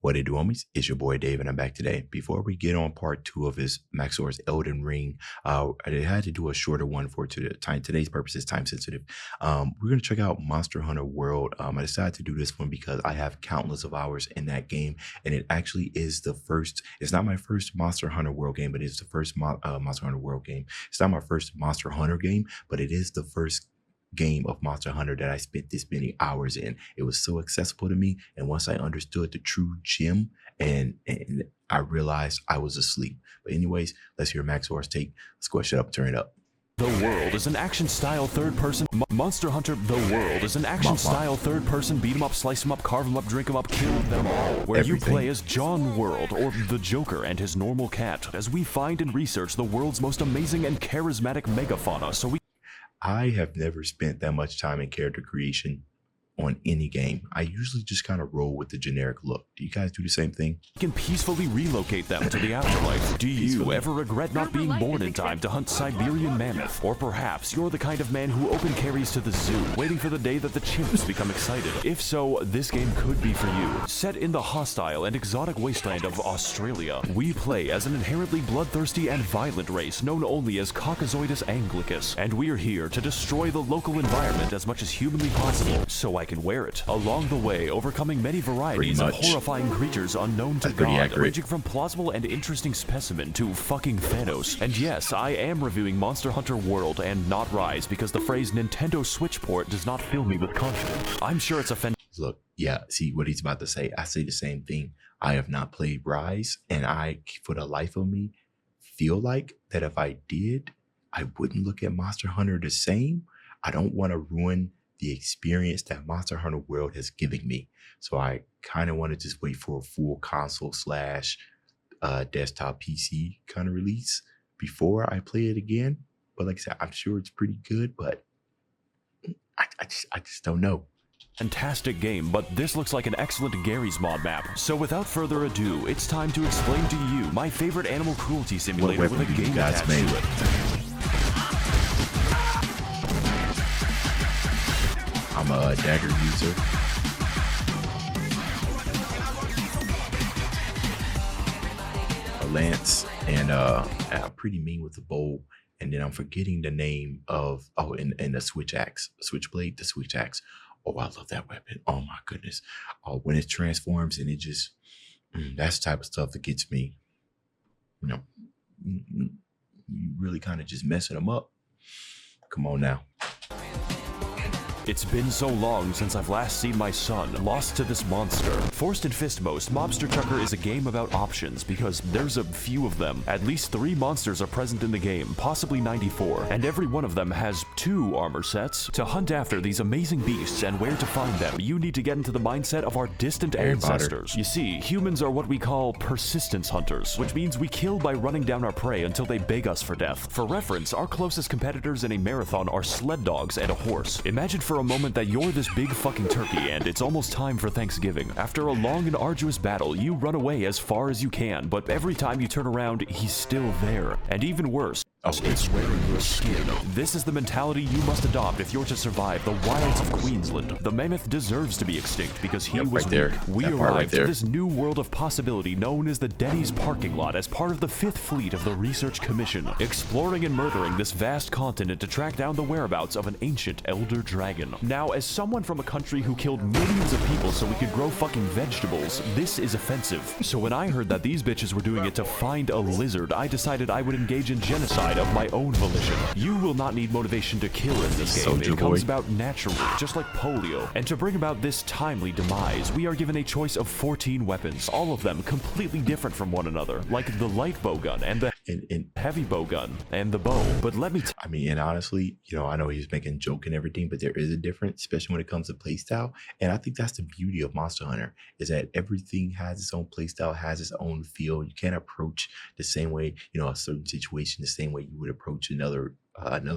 What it do, homies? It's your boy Dave, and I'm back today. Before we get on part 2 of his Max0r's Elden Ring, I had to do a shorter one for today's purposes, time sensitive. We're gonna check out Monster Hunter World. I decided to do this one because I have countless of hours in that game, and it actually is the first. It's not my first Monster Hunter World game, but it's the first Monster Hunter World game. It's not my first Monster Hunter game, but it is the first game of Monster Hunter that I spent this many hours in. It was so accessible to me, and once I understood the true gem and I realized I was asleep. But anyways, let's hear Max0r's take. Let's go, shut up, turn it up. The World is an action-style third-person Monster Hunter. The World is an action-style third-person beat 'em up, slice 'em up, carve 'em up, drink 'em up, kill them all. Where you play as John World, or the Joker and his normal cat, as we find and research the world's most amazing and charismatic megafauna. I have never spent that much time in character creation on any game. I usually just kind of roll with the generic look. Do you guys do the same thing? We can peacefully relocate them to the afterlife. Do you ever regret not being born in time to hunt Siberian mammoth? Or perhaps you're the kind of man who open carries to the zoo, waiting for the day that the chimps become excited. If so, this game could be for you. Set in the hostile and exotic wasteland of Australia, we play as an inherently bloodthirsty and violent race known only as Caucasoidus anglicus, and we're here to destroy the local environment as much as humanly possible, so I can wear it. Along the way, overcoming many varieties of horrifying creatures unknown to God, ranging from plausible and interesting specimen to fucking Thanos. And yes, I am reviewing Monster Hunter World and not Rise because the phrase Nintendo Switch port does not fill me with confidence. I'm sure it's offensive. Look, yeah, see what he's about to say. I say the same thing. I have not played Rise, and I, for the life of me, feel like that if I did, I wouldn't look at Monster Hunter the same. I don't want to ruin the experience that Monster Hunter World has given me. So I kind of want to just wait for a full console slash desktop PC kind of release before I play it again. But like I said, I'm sure it's pretty good, but I just don't know. Fantastic game, but this looks like an excellent Gary's Mod map. So without further ado, it's time to explain to you my favorite animal cruelty simulator with a game attached to it. I'm a dagger user. A lance, and I'm pretty mean with the bow. And then I'm forgetting the name of, and the switch axe, switchblade, the switch axe. Oh, I love that weapon. Oh my goodness. Oh, when it transforms and it just, that's the type of stuff that gets me, you know, you really kind of just messing them up. Come on now. It's been so long since I've last seen my son lost to this monster. Forced and Fistmost, Mobster Trucker is a game about options because there's a few of them. At least 3 monsters are present in the game, possibly 94, and every one of them has 2 armor sets. To hunt after these amazing beasts and where to find them, you need to get into the mindset of our distant ancestors. You see, humans are what we call persistence hunters, which means we kill by running down our prey until they beg us for death. For reference, our closest competitors in a marathon are sled dogs and a horse. Imagine for a moment that you're this big fucking turkey and it's almost time for Thanksgiving. After a long and arduous battle, you run away as far as you can, but every time you turn around, he's still there. And even worse, it's wearing your skin. This is the mentality you must adopt if you're to survive the wilds of Queensland. The mammoth deserves to be extinct because he was weak. We arrived to this new world of possibility known as the Denny's parking lot as part of the 5th Fleet of the Research Commission, exploring and murdering this vast continent to track down the whereabouts of an ancient elder dragon. Now, as someone from a country who killed millions of people so we could grow fucking vegetables, this is offensive. So when I heard that these bitches were doing it to find a lizard, I decided I would engage in genocide of my own volition. You will not need motivation to kill in this game. It comes about naturally, just like polio. And to bring about this timely demise, we are given a choice of 14 weapons, all of them completely different from one another, like the light bow gun and the heavy bow gun and the bow. But let me I mean, and honestly, you know, I know he's making a joke and everything, but there is a difference, especially when it comes to playstyle. And I think that's the beauty of Monster Hunter, is that everything has its own playstyle, has its own feel. You can't approach the same way, you know, a certain situation the same way you would approach another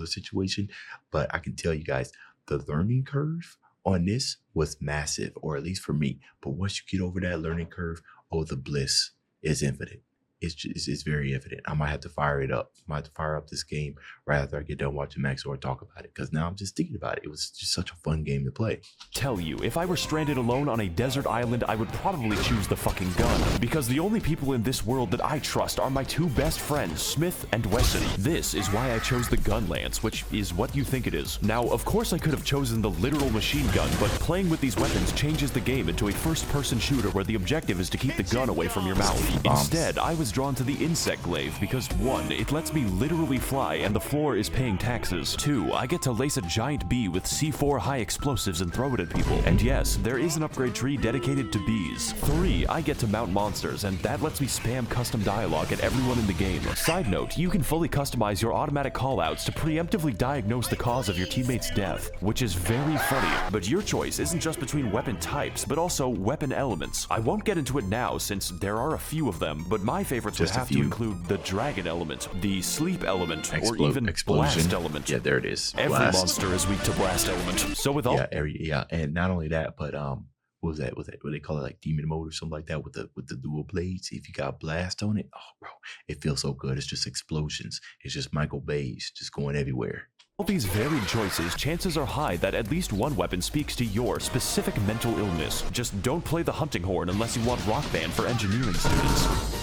situation. But I can tell you guys, the learning curve on this was massive, or at least for me. But once you get over that learning curve, oh, the bliss is infinite. it's very evident. I might have to fire it up. I might have to fire up this game right after I get done watching Max0r talk about it, because now I'm just thinking about it. It was just such a fun game to play. Tell you, if I were stranded alone on a desert island, I would probably choose the fucking gun, because the only people in this world that I trust are my two best friends, Smith and Wesley. This is why I chose the gun lance, which is what you think it is. Now, of course I could have chosen the literal machine gun, but playing with these weapons changes the game into a first-person shooter where the objective is to keep the gun away from your mouth. Instead, I was drawn to the insect glaive because 1, it lets me literally fly and the floor is paying taxes. 2, I get to lace a giant bee with C4 high explosives and throw it at people. And yes, there is an upgrade tree dedicated to bees. 3, I get to mount monsters, and that lets me spam custom dialogue at everyone in the game. Side note, you can fully customize your automatic callouts to preemptively diagnose the cause of your teammate's death, which is very funny. But your choice isn't just between weapon types, but also weapon elements. I won't get into it now since there are a few of them, but my favorites would have to include the dragon element, the sleep element, or even blast element. Yeah, there it is. Every Blast. monster is weak to blast element. So with all and not only that, but what was that? What they call it, like demon mode or something like that with the dual blades? If you got blast on it, oh bro, it feels so good. It's just explosions. It's just Michael Bay's just going everywhere. All these varied choices, chances are high that at least one weapon speaks to your specific mental illness. Just don't play the hunting horn unless you want Rock Band for engineering students.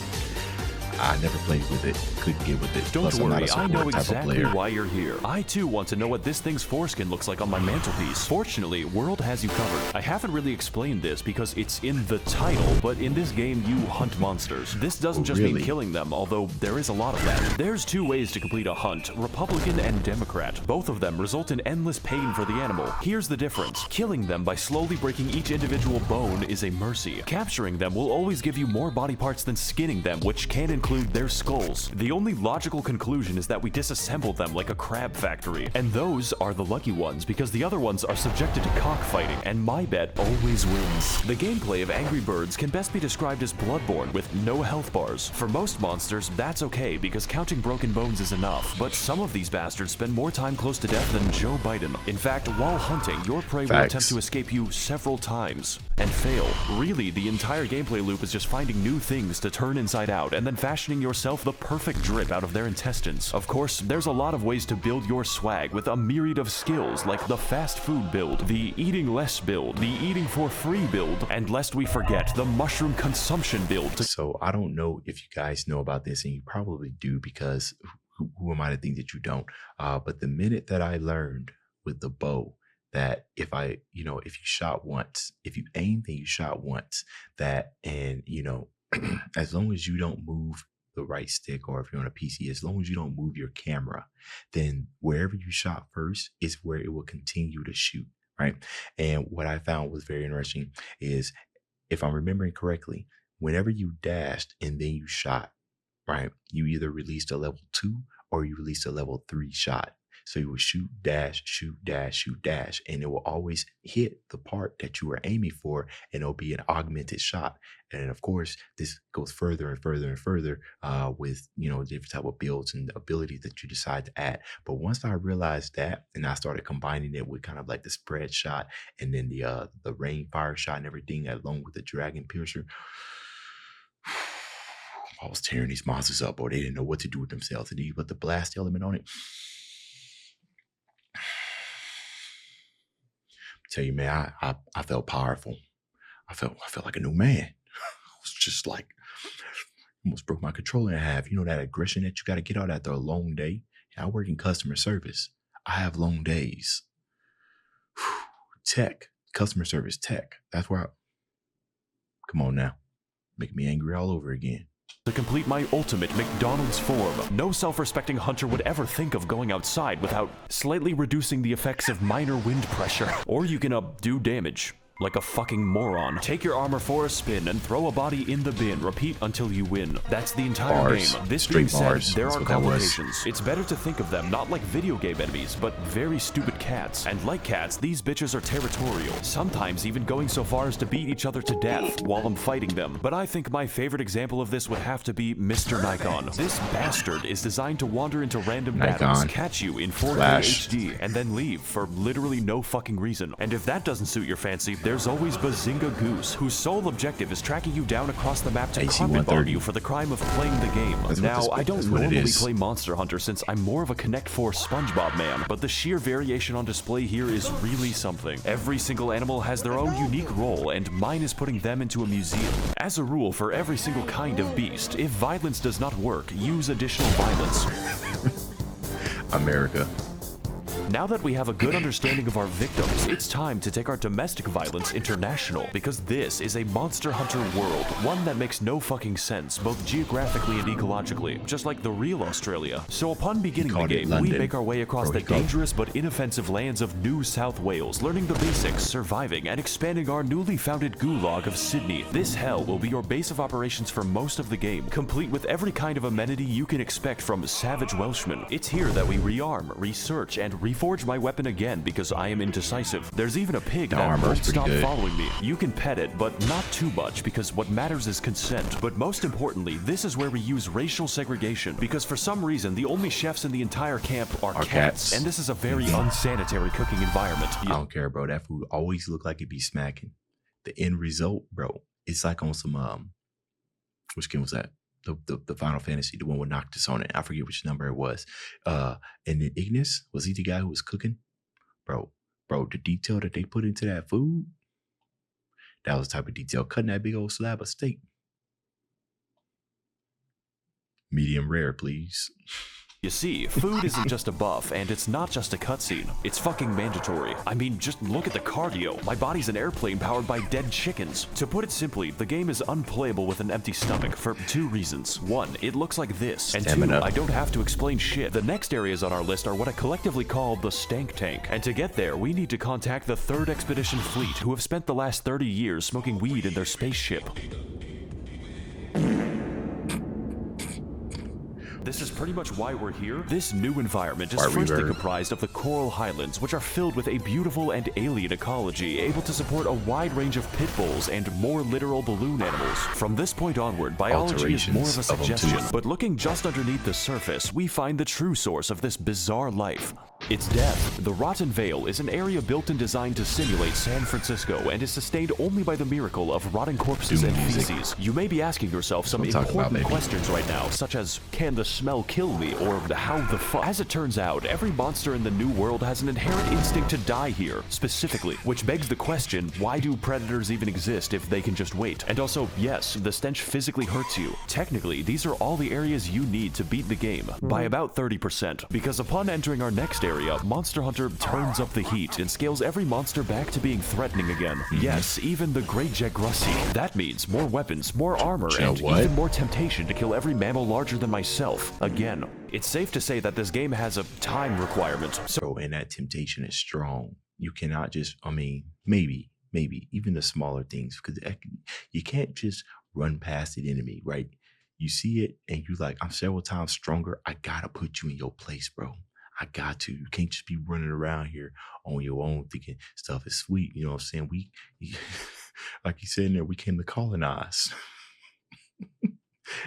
I never played with it, couldn't get with it. Don't worry, I know exactly why you're here. I too want to know what this thing's foreskin looks like on my mantelpiece. Fortunately, World has you covered. I haven't really explained this because it's in the title, but in this game you hunt monsters. This doesn't just mean killing them, although there is a lot of that. There's 2 ways to complete a hunt, Republican and Democrat. Both of them result in endless pain for the animal. Here's the difference. Killing them by slowly breaking each individual bone is a mercy. Capturing them will always give you more body parts than skinning them, which can include their skulls. The only logical conclusion is that we disassemble them like a crab factory. And those are the lucky ones because the other ones are subjected to cockfighting, and my bet always wins. The gameplay of Angry Birds can best be described as Bloodborne with no health bars. For most monsters, that's okay because counting broken bones is enough, but some of these bastards spend more time close to death than Joe Biden. In fact, while hunting, your prey will attempt to escape you several times and fail. Really, the entire gameplay loop is just finding new things to turn inside out and then fashioning yourself the perfect drip out of their intestines. Of course, there's a lot of ways to build your swag with a myriad of skills like the fast food build, the eating less build, the eating for free build, and lest we forget, the mushroom consumption build. So I don't know if you guys know about this, and you probably do because who am I to think that you don't? But the minute that I learned with the bow that if you shot once, if you aimed and you shot once, that, and as long as you don't move the right stick, or if you're on a PC, as long as you don't move your camera, then wherever you shot first is where it will continue to shoot, right? And what I found was very interesting is, if I'm remembering correctly, whenever you dashed and then you shot, right, you either released a level 2 or you released a level 3 shot. So you would shoot, dash, shoot, dash, shoot, dash, and it will always hit the part that you were aiming for, and it'll be an augmented shot. And of course, this goes further and further and further with, different type of builds and abilities that you decide to add. But once I realized that, and I started combining it with kind of like the spread shot and then the rain fire shot and everything, along with the dragon piercer, I was tearing these monsters up, or they didn't know what to do with themselves. And then you put the blast element on it. Tell you, man, I felt powerful. I felt like a new man. I was just like, almost broke my controller in half. That aggression that you got to get out after a long day. I work in customer service. I have long days. Tech, customer service tech. That's where come on now. Make me angry all over again. To complete my ultimate McDonald's form. No self-respecting hunter would ever think of going outside without slightly reducing the effects of minor wind pressure. Or you can do damage. Like a fucking moron. Take your armor for a spin and throw a body in the bin. Repeat until you win. That's the entire game. This being said, there are complications. It's better to think of them not like video game enemies, but very stupid cats. And like cats, these bitches are territorial, sometimes even going so far as to beat each other to death while I'm fighting them. But I think my favorite example of this would have to be Mr. Nikon. This bastard is designed to wander into random battles, catch you in 4K HD, and then leave for literally no fucking reason. And if that doesn't suit your fancy, there's always Bazinga Goose, whose sole objective is tracking you down across the map to AC carpet bomb 130. you for the crime of playing the game. Now, I don't normally play Monster Hunter since I'm more of a Connect 4 SpongeBob man, but the sheer variation on display here is really something. Every single animal has their own unique role, and mine is putting them into a museum. As a rule, for every single kind of beast, if violence does not work, use additional violence. America. Now that we have a good understanding of our victims, it's time to take our domestic violence international, because this is a Monster Hunter world, one that makes no fucking sense, both geographically and ecologically, just like the real Australia. So upon beginning the game, we make our way across the dangerous but inoffensive lands of New South Wales, learning the basics, surviving, and expanding our newly founded gulag of Sydney. This hell will be your base of operations for most of the game, complete with every kind of amenity you can expect from savage Welshmen. It's here that we rearm, research, and reforge my weapon again because I am indecisive. There's even a pig that won't stop following me. You can pet it, but not too much because what matters is consent. But most importantly, this is where we use racial segregation because for some reason the only chefs in the entire camp are cats, and this is a very unsanitary cooking environment. I don't care, bro. That food always look like it be smacking. The end result, bro, it's like on some which game was that? The Final Fantasy, the one with Noctis on it. I forget which number it was. And then Ignis, was he the guy who was cooking? Bro, the detail that they put into that food, that was the type of detail. Cutting that big old slab of steak. Medium rare, please. You see, food isn't just a buff, and it's not just a cutscene. It's fucking mandatory. I mean, just look at the cardio. My body's an airplane powered by dead chickens. To put it simply, the game is unplayable with an empty stomach for two reasons. One, it looks like this. And two, I don't have to explain shit. The next areas on our list are what I collectively call the stank tank. And to get there, we need to contact the 3rd Expedition Fleet, who have spent the last 30 years smoking weed in their spaceship. This is pretty much why we're here. This new environment is firstly comprised of the Coral Highlands, which are filled with a beautiful and alien ecology, able to support a wide range of pit bulls and more literal balloon animals. From this point onward, biology is more of a suggestion, but looking just underneath the surface, we find the true source of this bizarre life. It's death. The Rotten Vale is an area built and designed to simulate San Francisco and is sustained only by the miracle of rotting corpses and feces. You may be asking yourself some important questions right now, such as, can the smell kill me, or how the fuck? As it turns out, every monster in the new world has an inherent instinct to die here, specifically, which begs the question, why do predators even exist if they can just wait? And also, yes, the stench physically hurts you. Technically, these are all the areas you need to beat the game, by about 30%, because upon entering our next area, Monster Hunter turns up the heat and scales every monster back to being threatening again. Yes, even the Great Jagrussi. That means more weapons, more armor, and even more temptation to kill every mammal larger than myself. Again, it's safe to say that this game has a time requirement. So, and that temptation is strong. You cannot just, I mean, maybe, even the smaller things, because you can't just run past the enemy, right? You see it and you like, I'm several times stronger. I gotta put you in your place, bro. I got to. You can't just be running around here on your own thinking stuff is sweet. You know what I'm saying? Like you said in there, we came to colonize.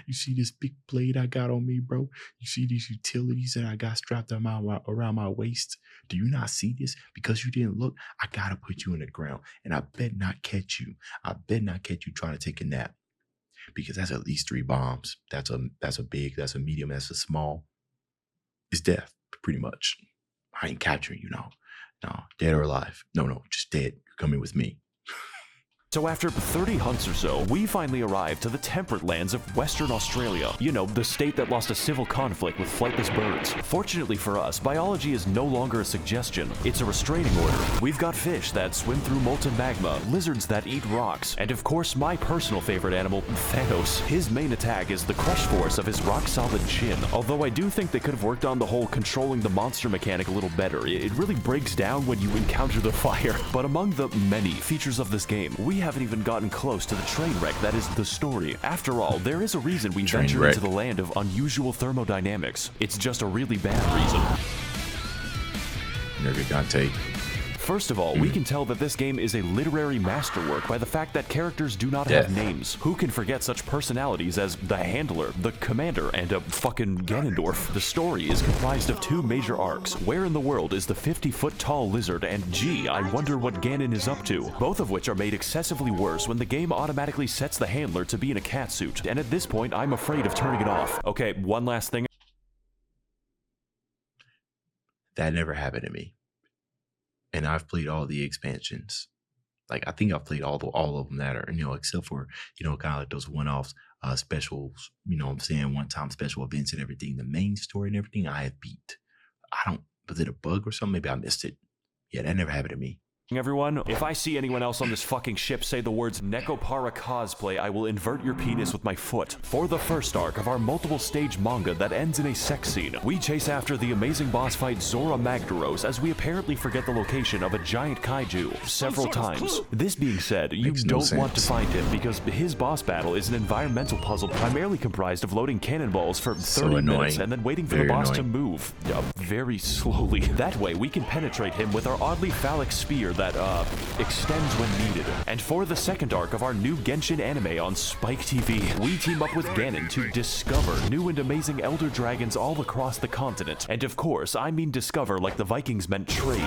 You see this big blade I got on me, bro? You see these utilities that I got strapped around my waist? Do you not see this? Because you didn't look, I gotta put you in the ground. And I bet not catch you. I bet not catch you trying to take a nap. Because that's at least 3 bombs. That's a big, that's a medium, that's a small. It's death. Pretty much. I ain't capturing you, no. No, dead or alive. No, just dead. You're coming with me. So after 30 hunts or so, we finally arrived to the temperate lands of Western Australia. You know, the state that lost a civil conflict with flightless birds. Fortunately for us, biology is no longer a suggestion. It's a restraining order. We've got fish that swim through molten magma, lizards that eat rocks, and of course my personal favorite animal, Thanos. His main attack is the crush force of his rock-solid chin. Although I do think they could have worked on the whole controlling the monster mechanic a little better. It really breaks down when you encounter the fire. But among the many features of this game, we haven't even gotten close to the train wreck that is the story. After all, there is a reason we ventured into the land of unusual thermodynamics. It's just a really bad reason. Nervigante. First of all, we can tell that this game is a literary masterwork by the fact that characters do not have names. Who can forget such personalities as the Handler, the Commander, and a fucking Ganondorf? The story is comprised of 2 major arcs. Where in the world is the 50-foot-tall lizard? And gee, I wonder what Ganon is up to. Both of which are made excessively worse when the game automatically sets the Handler to be in a catsuit. And at this point, I'm afraid of turning it off. Okay, one last thing. That never happened to me. And I've played all the expansions. Like, I think I've played all of them that are, except for, kind of like those one-offs, specials, what I'm saying, one-time special events and everything. The main story and everything I have beat. Was it a bug or something? Maybe I missed it. Yeah, that never happened to me. Everyone, if I see anyone else on this fucking ship say the words Nekopara cosplay, I will invert your penis with my foot. For the first arc of our multiple stage manga that ends in a sex scene, we chase after the amazing boss fight Zora Magdaros as we apparently forget the location of a giant kaiju several times. This being said, you don't want to find him because his boss battle is an environmental puzzle primarily comprised of loading cannonballs for 30 minutes and then waiting for the boss to move very slowly. That way we can penetrate him with our oddly phallic spear that extends when needed. And for the second arc of our new Genshin anime on Spike TV, we team up with Ganon to discover new and amazing elder dragons all across the continent. And of course, I mean discover like the Vikings meant trade.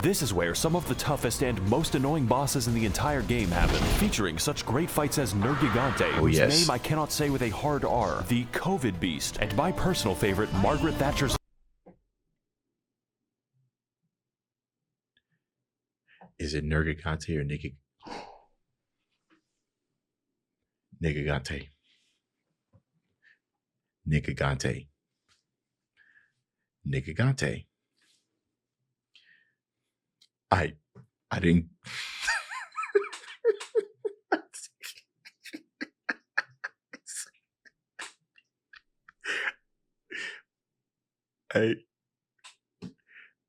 This is where some of the toughest and most annoying bosses in the entire game happen, featuring such great fights as Nergigante, whose name I cannot say with a hard R, the COVID Beast, and my personal favorite, Margaret Thatcher's. Is it Nergigante or Nigigante? Nigigante. I didn't.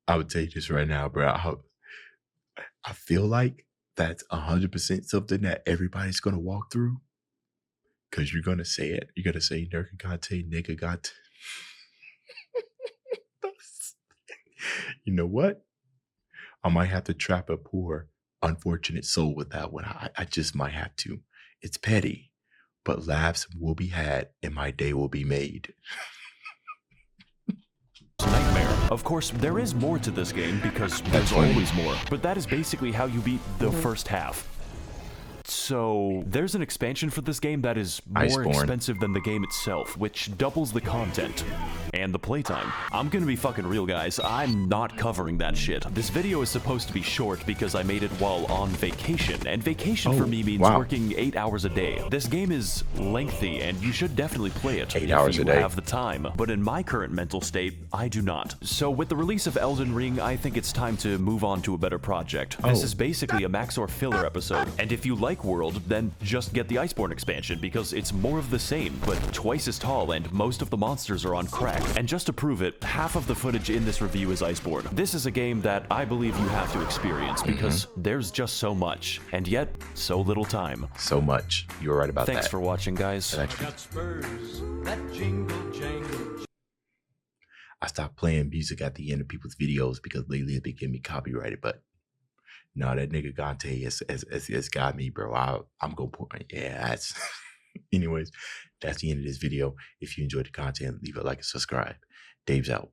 I would tell you this right now, bro. I feel like that's 100% something that everybody's going to walk through. Because you're going to say it. You're going to say Nigigante. You know what? I might have to trap a poor, unfortunate soul with that one. I just might have to. It's petty, but laughs will be had and my day will be made. Nightmare. Of course, there is more to this game because there's always more, but that is basically how you beat the first half. So, there's an expansion for this game that is more expensive than the game itself, which doubles the content and the playtime. I'm gonna be fucking real, guys. I'm not covering that shit. This video is supposed to be short because I made it while on vacation, and vacation for me means working 8 hours a day. This game is lengthy, and you should definitely play it if you have the time, but in my current mental state, I do not. So with the release of Elden Ring, I think it's time to move on to a better project. This is basically a Max0r filler episode, and if you like World, then just get the Iceborne expansion because it's more of the same, but twice as tall and most of the monsters are on crack. And just to prove it, half of the footage in this review is Iceborne. This is a game that I believe you have to experience because there's just so much, and yet so little time. So much. You're right about that. Thanks for watching, guys. I got spurs that jingle jangle. I stopped playing music at the end of people's videos because lately it's been getting me copyrighted, but no, that nigga Gante has got me, bro. I'm gonna put that's anyways, that's the end of this video. If you enjoyed the content, leave a like and subscribe. Dave's out.